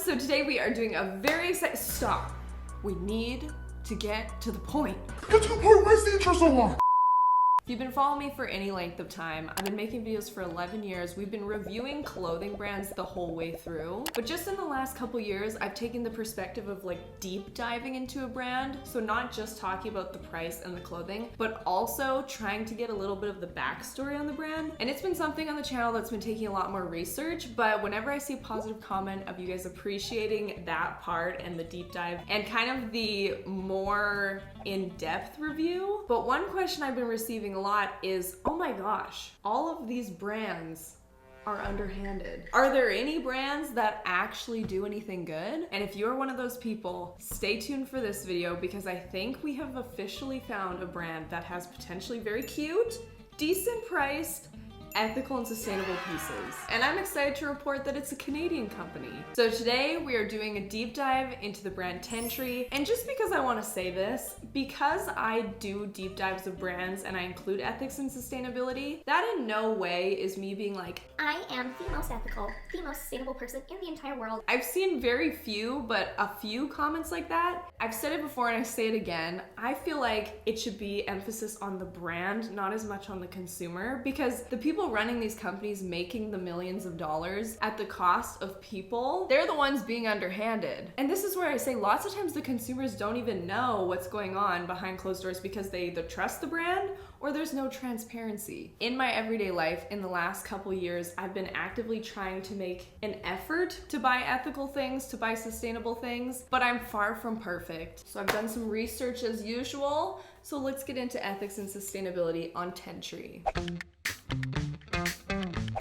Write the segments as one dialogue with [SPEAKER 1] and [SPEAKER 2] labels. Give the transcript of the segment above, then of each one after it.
[SPEAKER 1] So today we are doing a very exciting, stop. We need to get to the point.
[SPEAKER 2] Get to the point, where's the intro so long?
[SPEAKER 1] If you've been following me for any length of time, I've been making videos for 11 years. We've been reviewing clothing brands the whole way through. But just in the last couple years, I've taken the perspective of like deep diving into a brand. So not just talking about the price and the clothing, but also trying to get a little bit of the backstory on the brand. And it's been something on the channel that's been taking a lot more research, but whenever I see a positive comment of you guys appreciating that part and the deep dive and kind of the more in-depth review. But one question I've been receiving a lot is, oh my gosh, all of these brands are underhanded. Are there any brands that actually do anything good? And if you're one of those people, stay tuned for this video because I think we have officially found a brand that has potentially very cute, decent priced, ethical and sustainable pieces. And I'm excited to report that it's a Canadian company. So today we are doing a deep dive into the brand Tentree. And just because I want to say this, because I do deep dives of brands and I include ethics and sustainability, that in no way is me being like,
[SPEAKER 3] I am the most ethical, the most sustainable person in the entire world.
[SPEAKER 1] I've seen very few, but a few comments like that. I've said it before and I say it again. I feel like it should be emphasis on the brand, not as much on the consumer, because the people running these companies making the millions of dollars at the cost of people, they're the ones being underhanded. And this is where I say lots of times the consumers don't even know what's going on behind closed doors because they either trust the brand or there's no transparency. In my everyday life, in the last couple years, I've been actively trying to make an effort to buy ethical things, to buy sustainable things, but I'm far from perfect. So I've done some research as usual. So let's get into ethics and sustainability on Tentree.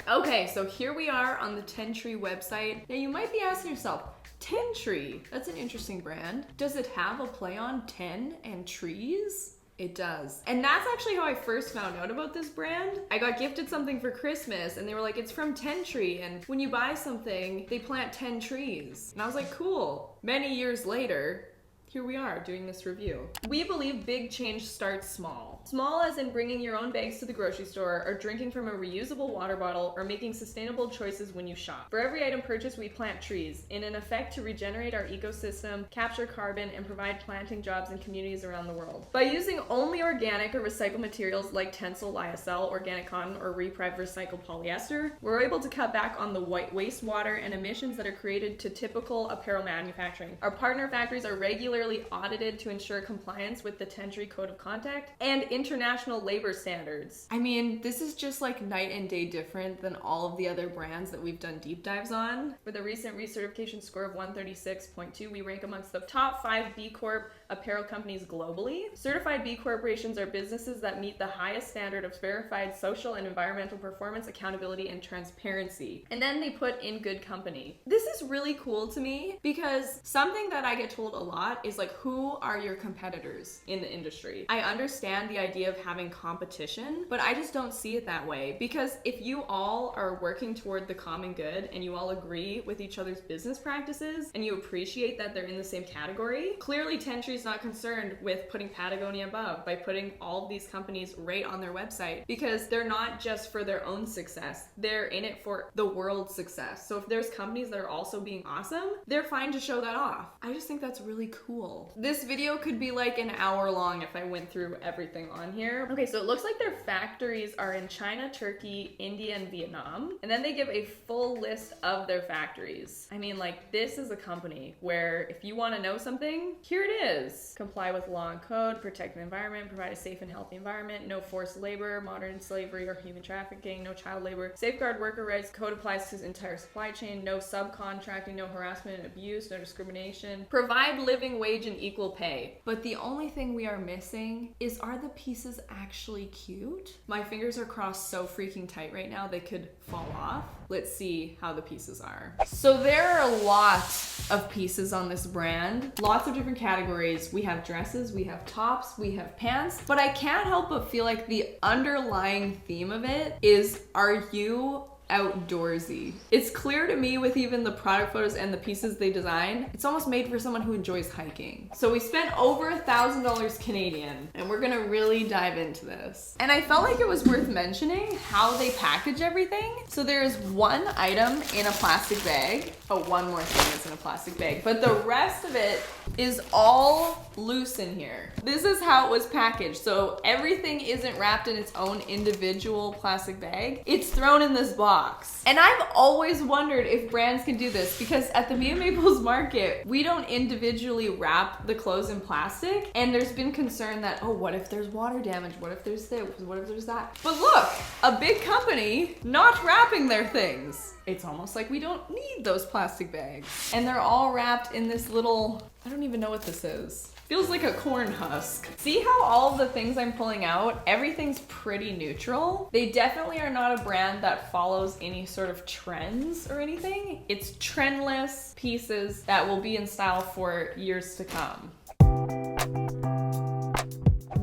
[SPEAKER 1] Okay, so here we are on the Tentree website. Now you might be asking yourself, Tentree, that's an interesting brand. Does it have a play on 10 and trees? It does. And that's actually how I first found out about this brand. I got gifted something for Christmas and they were like, it's from Tentree, and when you buy something, they plant 10 trees. And I was like, cool. Many years later, here we are doing this review. We believe big change starts small. Small as in bringing your own bags to the grocery store, or drinking from a reusable water bottle, or making sustainable choices when you shop. For every item purchased, we plant trees in an effect to regenerate our ecosystem, capture carbon, and provide planting jobs in communities around the world. By using only organic or recycled materials like Tencel, lyocell, organic cotton, or reprived recycled polyester, we're able to cut back on the wastewater and emissions that are created to typical apparel manufacturing. Our partner factories are regularly audited to ensure compliance with the Tentree Code of Conduct and international labor standards. I mean, this is just like night and day different than all of the other brands that we've done deep dives on. With a recent recertification score of 136.2, we rank amongst the top 5 B Corp apparel companies globally. Certified B corporations are businesses that meet the highest standard of verified social and environmental performance, accountability, and transparency. And then they put in good company. This is really cool to me because something that I get told a lot is like, who are your competitors in the industry? I understand the idea of having competition, but I just don't see it that way, because if you all are working toward the common good and you all agree with each other's business practices and you appreciate that they're in the same category, clearly Tentree is not concerned with putting Patagonia above by putting all of these companies right on their website, because they're not just for their own success, they're in it for the world's success. So if there's companies that are also being awesome, they're fine to show that off. I just think that's really cool. This video could be like an hour long if I went through everything on here. Okay, so it looks like their factories are in China, Turkey, India, and Vietnam. And then they give a full list of their factories. I mean, like, this is a company where if you want to know something, here it is. Comply with law and code, protect the environment, provide a safe and healthy environment, no forced labor, modern slavery or human trafficking, no child labor, safeguard worker rights, code applies to the entire supply chain, no subcontracting, no harassment and abuse, no discrimination, provide living wage and equal pay. But the only thing we are missing is, are the pieces actually cute? My fingers are crossed so freaking tight right now they could fall off. Let's see how the pieces are. So there are a lot of pieces on this brand, lots of different categories. We have dresses, we have tops, we have pants, but I can't help but feel like the underlying theme of it is, are you outdoorsy. It's clear to me with even the product photos and the pieces they design, it's almost made for someone who enjoys hiking. So we spent over $1,000 Canadian, and we're gonna really dive into this. And I felt like it was worth mentioning how they package everything. So there's one item in a plastic bag. Oh, one more thing that's in a plastic bag, but the rest of it is all loose in here. This is how it was packaged. So everything isn't wrapped in its own individual plastic bag. It's thrown in this box. And I've always wondered if brands can do this, because at the Mia Maples market, we don't individually wrap the clothes in plastic. And there's been concern that, oh, what if there's water damage? What if there's this? What if there's that? But look, a big company not wrapping their things. It's almost like we don't need those plastic bags. And they're all wrapped in this little, I don't even know what this is. Feels like a corn husk. See how all of the things I'm pulling out, everything's pretty neutral. They definitely are not a brand that follows any sort of trends or anything. It's trendless pieces that will be in style for years to come.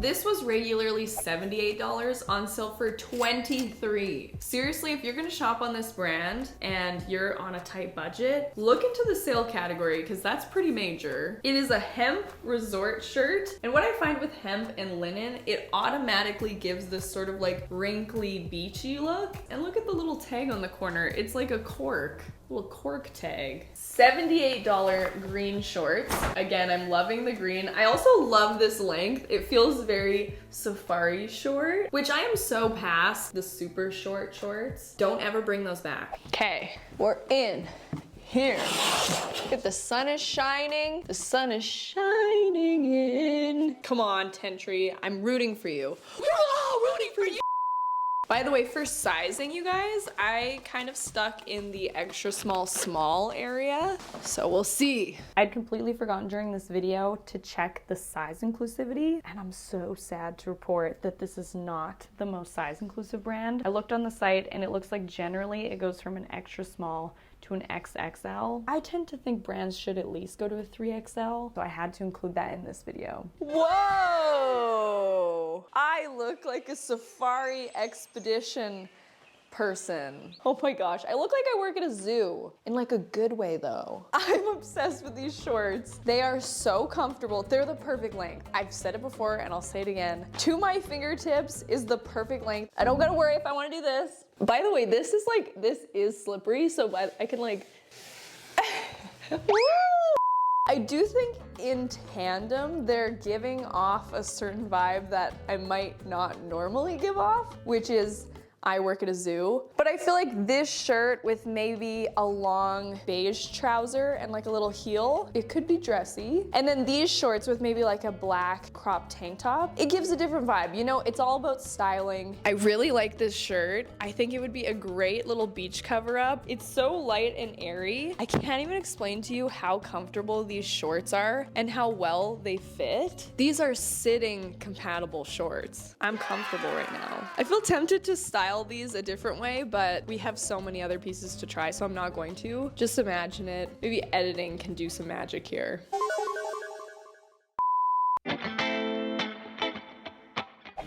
[SPEAKER 1] This was regularly $78, on sale for $23. Seriously, if you're gonna shop on this brand and you're on a tight budget, look into the sale category, because that's pretty major. It is a hemp resort shirt, and what I find with hemp and linen, it automatically gives this sort of like wrinkly, beachy look. And look at the little tag on the corner. It's like a cork. Little cork tag. $78 green shorts. Again, I'm loving the green. I also love this length. It feels very safari short, which I am so past the super short shorts. Don't ever bring those back. Okay, we're in here. If the sun is shining, the sun is shining in. Come on, Tentree, I'm rooting for you. We're all rooting for you. By the way, for sizing, you guys, I kind of stuck in the extra small area, so we'll see. I'd completely forgotten during this video to check the size inclusivity, and I'm so sad to report that this is not the most size inclusive brand. I looked on the site and it looks like generally it goes from an extra small to an XXL. I tend to think brands should at least go to a 3XL, so I had to include that in this video. Whoa! I look like a safari expedition person. Oh my gosh, I look like I work at a zoo. In like a good way though. I'm obsessed with these shorts. They are so comfortable. They're the perfect length. I've said it before and I'll say it again. To my fingertips is the perfect length. I don't gotta worry if I wanna do this. By the way, this is slippery, so I can like, I do think in tandem, they're giving off a certain vibe that I might not normally give off, which is I work at a zoo. But I feel like this shirt with maybe a long beige trouser and like a little heel, it could be dressy. And then these shorts with maybe like a black crop tank top, it gives a different vibe. You know, it's all about styling. I really like this shirt. I think it would be a great little beach cover up. It's so light and airy. I can't even explain to you how comfortable these shorts are and how well they fit. These are sitting compatible shorts. I'm comfortable right now. I feel tempted to style these a different way, but we have so many other pieces to try, so I'm not going to. Just imagine it. Maybe editing can do some magic here.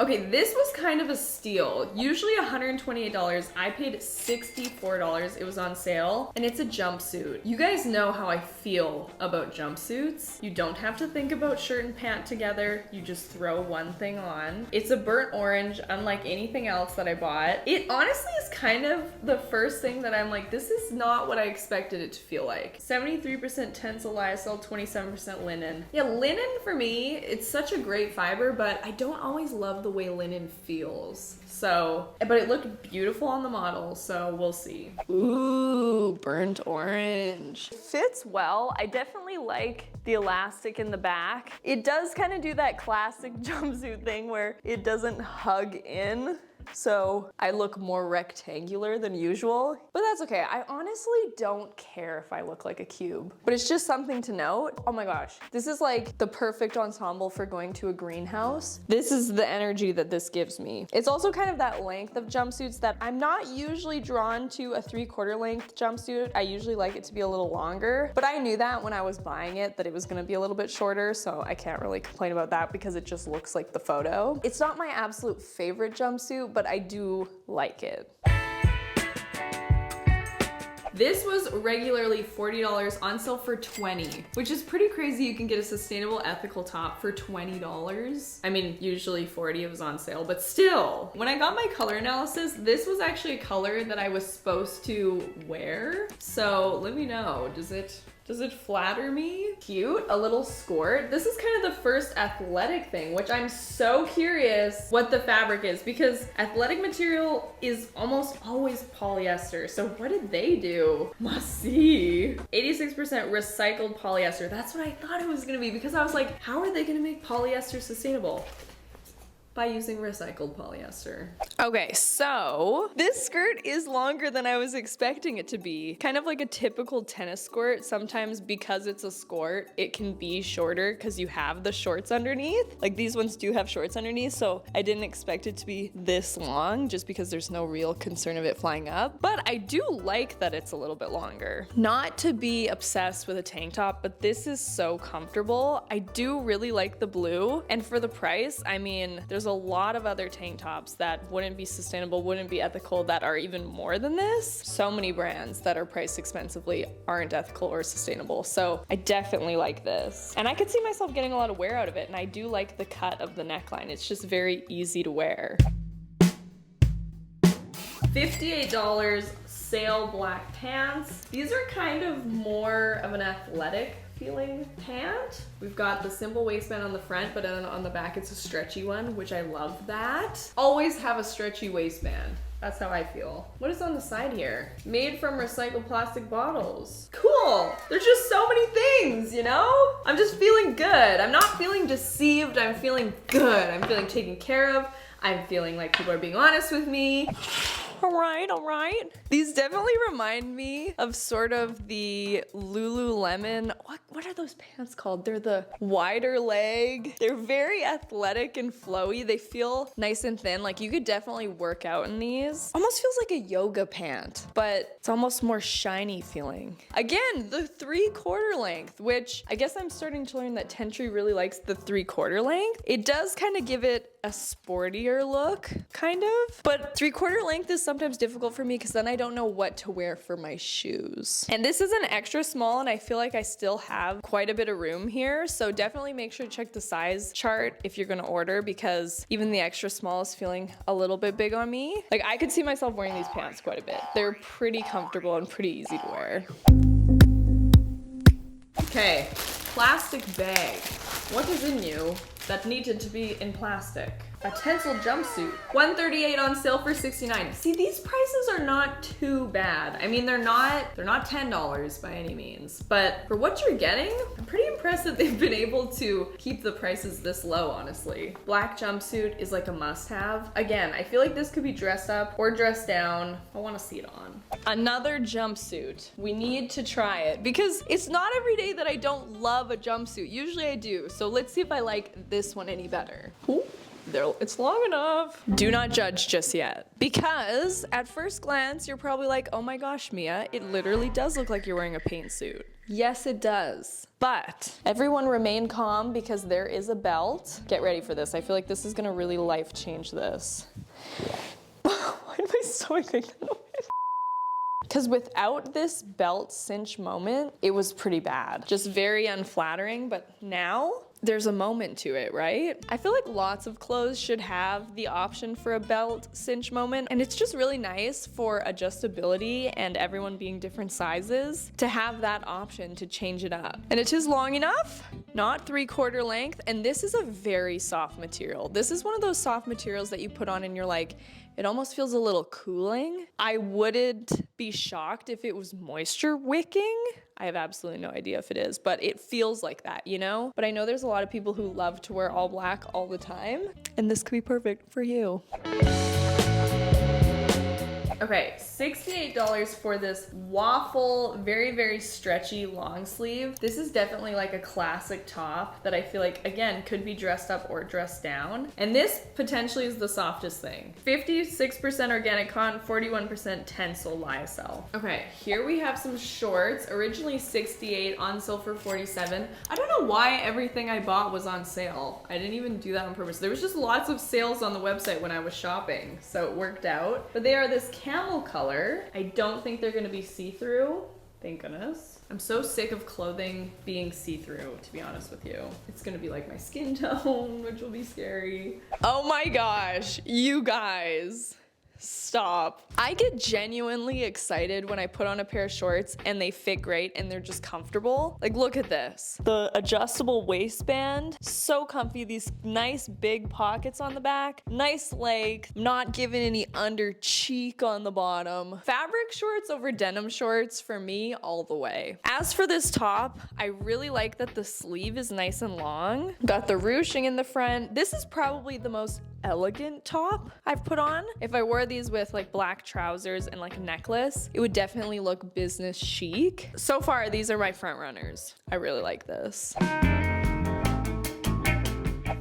[SPEAKER 1] Okay, this was kind of a steal. Usually $128, I paid $64. It was on sale, and it's a jumpsuit. You guys know how I feel about jumpsuits. You don't have to think about shirt and pant together. You just throw one thing on. It's a burnt orange, unlike anything else that I bought. It honestly is kind of the first thing that I'm like, this is not what I expected it to feel like. 73% tensile lyocell, 27% linen. Yeah, linen for me, it's such a great fiber, but I don't always love the way linen feels. So, but it looked beautiful on the model, so we'll see. Ooh, burnt orange. Fits well. I definitely like the elastic in the back. It does kind of do that classic jumpsuit thing where it doesn't hug in. So I look more rectangular than usual, but that's okay. I honestly don't care if I look like a cube, but it's just something to note. Oh my gosh, this is like the perfect ensemble for going to a greenhouse. This is the energy that this gives me. It's also kind of that length of jumpsuits that I'm not usually drawn to a 3/4 length jumpsuit. I usually like it to be a little longer, but I knew that when I was buying it, that it was gonna be a little bit shorter, so I can't really complain about that because it just looks like the photo. It's not my absolute favorite jumpsuit, but I do like it. This was regularly $40 on sale for $20, which is pretty crazy. You can get a sustainable ethical top for $20. I mean, usually $40 it was on sale, but still. When I got my color analysis, this was actually a color that I was supposed to wear. So let me know, does it flatter me? Cute, a little skirt. This is kind of the first athletic thing, which I'm so curious what the fabric is, because athletic material is almost always polyester. So what did they do? Must see. 86% recycled polyester. That's what I thought it was gonna be, because I was like, how are they gonna make polyester sustainable? By using recycled polyester. Okay, so this skirt is longer than I was expecting it to be. Kind of like a typical tennis skirt. Sometimes because it's a skirt, it can be shorter because you have the shorts underneath. Like these ones do have shorts underneath, so I didn't expect it to be this long just because there's no real concern of it flying up. But I do like that it's a little bit longer. Not to be obsessed with a tank top, but this is so comfortable. I do really like the blue, and for the price, I mean, there's a lot of other tank tops that wouldn't be sustainable, wouldn't be ethical, that are even more than this. So many brands that are priced expensively aren't ethical or sustainable. So I definitely like this. And I could see myself getting a lot of wear out of it. And I do like the cut of the neckline. It's just very easy to wear. $58 sale black pants. These are kind of more of an athletic feeling pant. We've got the simple waistband on the front, but then on the back it's a stretchy one, which I love that. Always have a stretchy waistband. That's how I feel. What is on the side here? Made from recycled plastic bottles. Cool. There's just so many things, you know? I'm just feeling good. I'm not feeling deceived. I'm feeling good. I'm feeling taken care of. I'm feeling like people are being honest with me. All right. These definitely remind me of sort of the Lululemon. What are those pants called? They're the wider leg. They're very athletic and flowy. They feel nice and thin. Like you could definitely work out in these. Almost feels like a yoga pant, but it's almost more shiny feeling. Again, the 3/4 length, which I guess I'm starting to learn that Tentree really likes the 3/4 length. It does kind of give it a sportier look, kind of. But 3/4 length is sometimes difficult for me because then I don't know what to wear for my shoes. And this is an extra small, and I feel like I still have quite a bit of room here. So definitely make sure to check the size chart if you're gonna order, because even the extra small is feeling a little bit big on me. Like I could see myself wearing these pants quite a bit. They're pretty comfortable and pretty easy to wear. Okay, plastic bag. What is in you that needed to be in plastic? A Tencel jumpsuit. $138 on sale for $69. See, these prices are not too bad. I mean, they're not $10 by any means, but for what you're getting, I'm pretty impressed that they've been able to keep the prices this low, honestly. Black jumpsuit is like a must-have. Again, I feel like this could be dressed up or dressed down. I want to see it on. Another jumpsuit. We need to try it because it's not every day that I don't love a jumpsuit. Usually I do. So let's see if I like this one any better. Ooh. It's long enough. Do not judge just yet, because at first glance, you're probably like, oh my gosh, Mia, it literally does look like you're wearing a paint suit. Yes, it does. But everyone remain calm because there is a belt. Get ready for this. I feel like this is gonna really life change this. Why am I so making that noise? Because without this belt cinch moment, it was pretty bad. Just very unflattering, but now, there's a moment to it, right? I feel like lots of clothes should have the option for a belt cinch moment, and it's just really nice for adjustability and everyone being different sizes to have that option to change it up. And it is long enough, not 3/4 length, and this is a very soft material. This is one of those soft materials that you put on and you're like, it almost feels a little cooling. I wouldn't be shocked if it was moisture wicking. I have absolutely no idea if it is, but it feels like that, you know? But I know there's a lot of people who love to wear all black all the time, and this could be perfect for you. Okay, $68 for this waffle, very, very stretchy long sleeve. This is definitely like a classic top that I feel like, again, could be dressed up or dressed down. And this potentially is the softest thing. 56% organic cotton, 41% Tencel lyocell. Okay, here we have some shorts. Originally 68, on sale for 47. I don't know why everything I bought was on sale. I didn't even do that on purpose. There was just lots of sales on the website when I was shopping, so it worked out. But they are this camel color. I don't think they're gonna be see-through. Thank goodness. I'm so sick of clothing being see-through, to be honest with you. It's gonna be like my skin tone, which will be scary. Oh my gosh, you guys. Stop. I get genuinely excited when I put on a pair of shorts and they fit great and they're just comfortable. Like, look at this. The adjustable waistband, so comfy. These nice big pockets on the back, nice leg, not giving any under cheek on the bottom. Fabric shorts over denim shorts for me all the way. As for this top, I really like that the sleeve is nice and long. Got the ruching in the front. This is probably the most elegant top I've put on. If I wore these with like black trousers and like a necklace, it would definitely look business chic. So far, these are my front runners. I really like this.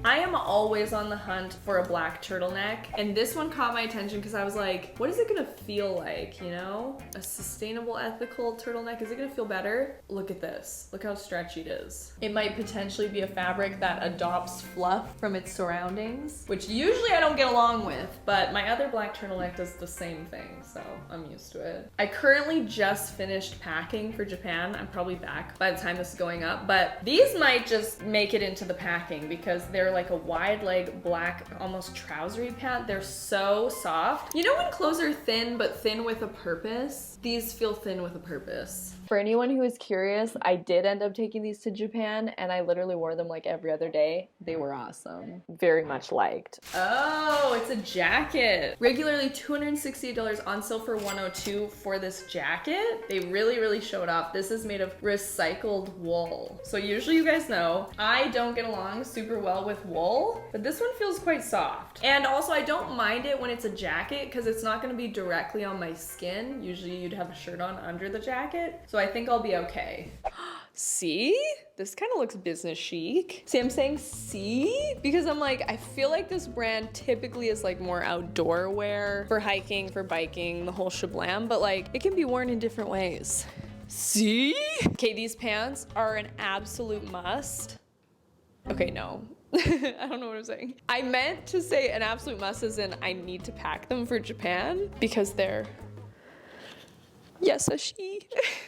[SPEAKER 1] I am always on the hunt for a black turtleneck, and this one caught my attention because I was like, what is it gonna feel like, you know? A sustainable, ethical turtleneck, is it gonna feel better? Look at this, look how stretchy it is. It might potentially be a fabric that adopts fluff from its surroundings, which usually I don't get along with, but my other black turtleneck does the same thing, so I'm used to it. I currently just finished packing for Japan. I'm probably back by the time this is going up, but these might just make it into the packing because they're like a wide leg black almost trousery pant. They're so soft. You know when clothes are thin but thin with a purpose? These feel thin with a purpose. For anyone who is curious, I did end up taking these to Japan and I literally wore them like every other day. They were awesome. Very much liked. Oh, it's a jacket. Regularly $268, on sale for $102 for this jacket. They really showed off. This is made of recycled wool. So usually you guys know, I don't get along super well with wool, but this one feels quite soft. And also I don't mind it when it's a jacket because it's not gonna be directly on my skin. Usually you'd have a shirt on under the jacket. So I think I'll be okay. See? This kind of looks business chic. See, I'm saying see? Because I'm like, I feel like this brand typically is like more outdoor wear for hiking, for biking, the whole shablam, but like it can be worn in different ways. See? Okay, these pants are an absolute must. Okay, no. I don't know what I'm saying. I meant to say an absolute must as in I need to pack them for Japan because they're Yasashi.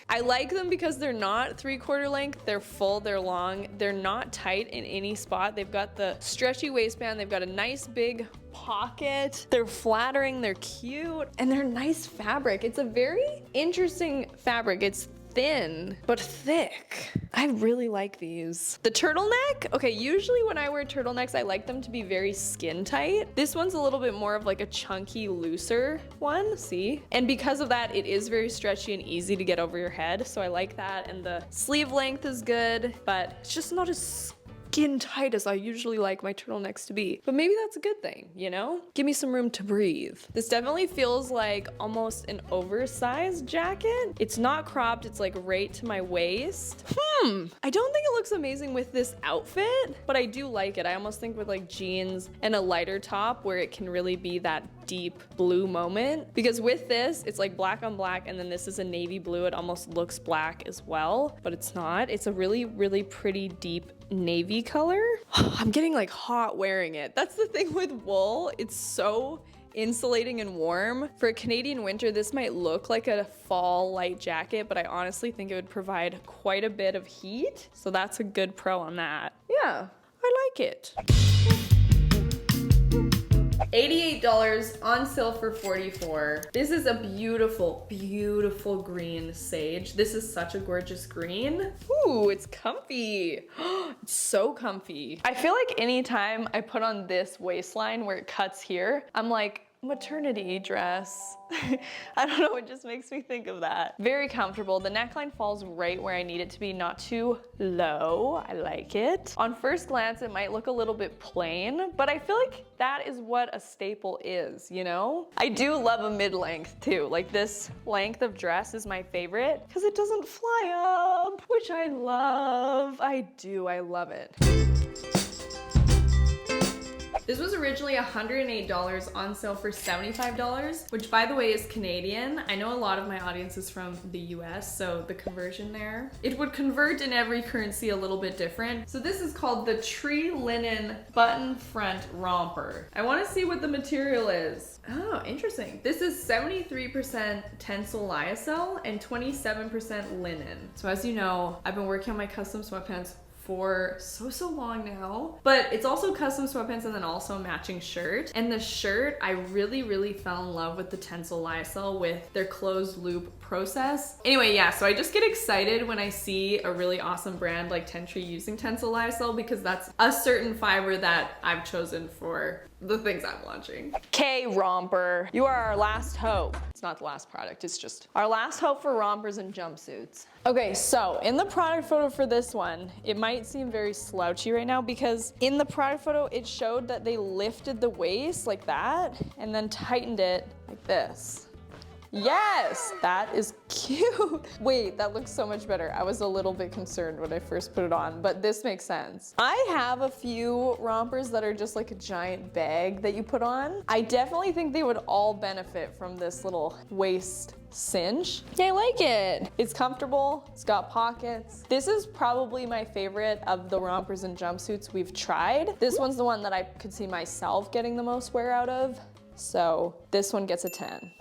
[SPEAKER 1] I like them because they're not 3/4 length, they're full, they're long, they're not tight in any spot. They've got the stretchy waistband, they've got a nice big pocket, they're flattering, they're cute, and they're nice fabric. It's a very interesting fabric. It's thin, but thick. I really like these. The turtleneck, okay, usually when I wear turtlenecks, I like them to be very skin tight. This one's a little bit more of like a chunky, looser one, see? And because of that, it is very stretchy and easy to get over your head, so I like that. And the sleeve length is good, but it's just not as skin tight as I usually like my turtlenecks to be. But maybe that's a good thing, you know? Give me some room to breathe. This definitely feels like almost an oversized jacket. It's not cropped, it's like right to my waist. I don't think it looks amazing with this outfit, but I do like it. I almost think with like jeans and a lighter top where it can really be that deep blue moment. Because with this, it's like black on black, and then this is a navy blue. It almost looks black as well, but it's not. It's a really pretty deep navy color. I'm getting like hot wearing it. That's the thing with wool. It's so insulating and warm. For a Canadian winter, this might look like a fall light jacket, but I honestly think it would provide quite a bit of heat. So that's a good pro on that. Yeah, I like it. $88, on sale for $44. This is a beautiful green sage. This is such a gorgeous green. Ooh, it's comfy. It's so comfy. I feel like anytime I put on this waistline where it cuts here, I'm like, maternity dress. I don't know, it just makes me think of that. Very comfortable. The neckline falls right where I need it to be, not too low. I like it. On first glance, it might look a little bit plain, but I feel like that is what a staple is, you know? I do love a mid-length too. Like this length of dress is my favorite because it doesn't fly up, which I love. I love it. This was originally $108 on sale for $75, which by the way is Canadian. I know a lot of my audience is from the US, so the conversion there, it would convert in every currency a little bit different. So this is called the Tree Linen Button Front Romper. I want to see what the material is. Oh, interesting. This is 73% Tencel lyocell and 27% linen. So as you know, I've been working on my custom sweatpants for so long now, but it's also custom sweatpants and then also a matching shirt. And the shirt, I really fell in love with the Tencel lyocell with their closed loop process. Anyway, yeah, so I just get excited when I see a really awesome brand like Tentree using Tencel lyocell, because that's a certain fiber that I've chosen for the things I'm launching. Okay, romper, you are our last hope. It's not the last product, it's just our last hope for rompers and jumpsuits. Okay, so in the product photo for this one, it might seem very slouchy right now because in the product photo, it showed that they lifted the waist like that and then tightened it like this. Yes, that is cute. Wait, that looks so much better. I was a little bit concerned when I first put it on, but this makes sense. I have a few rompers that are just like a giant bag that you put on. I definitely think they would all benefit from this little waist cinch. I like it. It's comfortable, it's got pockets. This is probably my favorite of the rompers and jumpsuits we've tried. This one's the one that I could see myself getting the most wear out of. So this one gets a 10.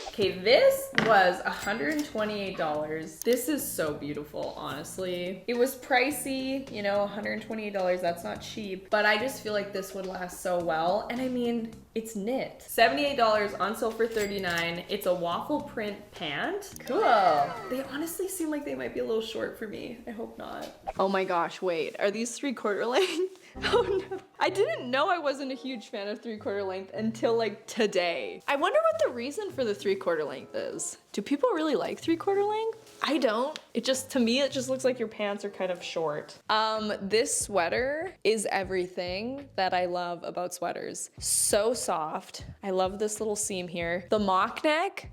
[SPEAKER 1] Okay, this was $128. This is so beautiful, honestly. It was pricey, you know, $128, that's not cheap, but I just feel like this would last so well. And I mean, it's knit. $78 on sale for $39. It's a waffle print pant. Cool. They honestly seem like they might be a little short for me. I hope not. Oh my gosh, wait, are these 3/4 length? Oh no. I didn't know I wasn't a huge fan of 3/4 length until like today. I wonder what the reason for the 3/4 length is. Do people really like 3/4 length? I don't. It just, to me, it just looks like your pants are kind of short. This sweater is everything that I love about sweaters. So soft. I love this little seam here. The mock neck,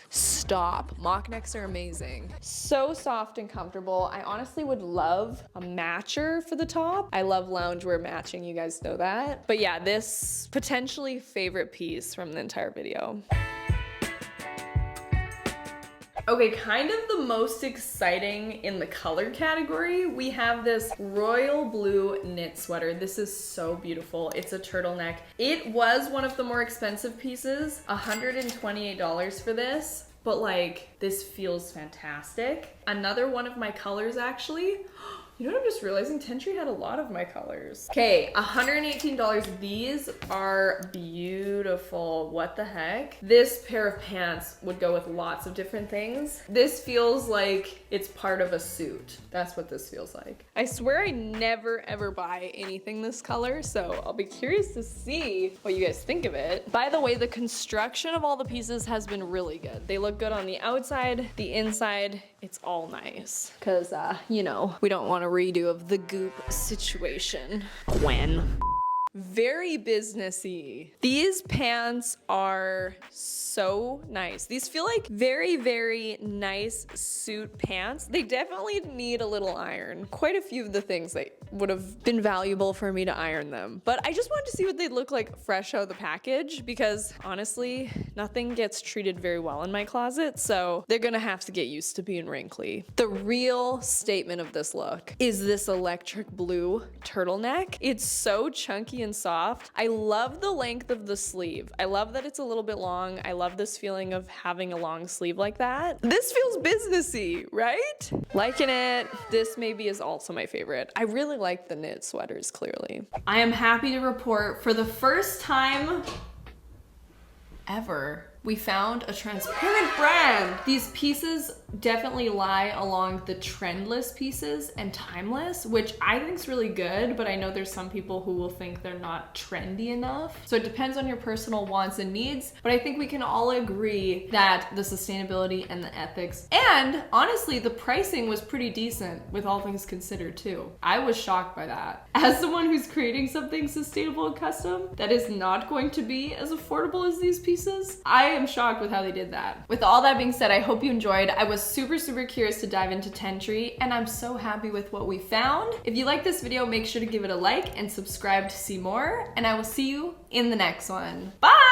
[SPEAKER 1] stop. Mock necks are amazing. So soft and comfortable. I honestly would love a matcher for the top. I love loungewear matching, you guys know that. But yeah, this potentially favorite piece from the entire video. Okay, kind of the most exciting in the color category, we have this royal blue knit sweater. This is so beautiful. It's a turtleneck. It was one of the more expensive pieces, $128 for this, but like, this feels fantastic. Another one of my colors actually. You know what I'm just realizing? Tentree had a lot of my colors. Okay, $118. These are beautiful. What the heck? This pair of pants would go with lots of different things. This feels like it's part of a suit. That's what this feels like. I swear I never ever buy anything this color, so I'll be curious to see what you guys think of it. By the way, the construction of all the pieces has been really good. They look good on the outside, the inside, it's all nice. Cause you know, we don't want a redo of the goop situation. When? Very businessy. These pants are so nice. These feel like very nice suit pants. They definitely need a little iron. Quite a few of the things that would have been valuable for me to iron them. But I just wanted to see what they'd look like fresh out of the package because honestly, nothing gets treated very well in my closet, so they're gonna have to get used to being wrinkly. The real statement of this look is this electric blue turtleneck. It's so chunky and soft. I love the length of the sleeve. I love that it's a little bit long. I love this feeling of having a long sleeve like that. This feels businessy, right? Liking it. This maybe is also my favorite. I really like the knit sweaters, clearly. I am happy to report for the first time ever, we found a transparent brand. These pieces definitely lie along the trendless pieces and timeless, which I think is really good, but I know there's some people who will think they're not trendy enough. So it depends on your personal wants and needs, but I think we can all agree that the sustainability and the ethics, and honestly, the pricing was pretty decent with all things considered too. I was shocked by that. As someone who's creating something sustainable and custom that is not going to be as affordable as these pieces, I am shocked with how they did that. With all that being said, I hope you enjoyed. I was super curious to dive into Tentree, and I'm so happy with what we found. If you like this video, make sure to give it a like and subscribe to see more, and I will see you in the next one. Bye!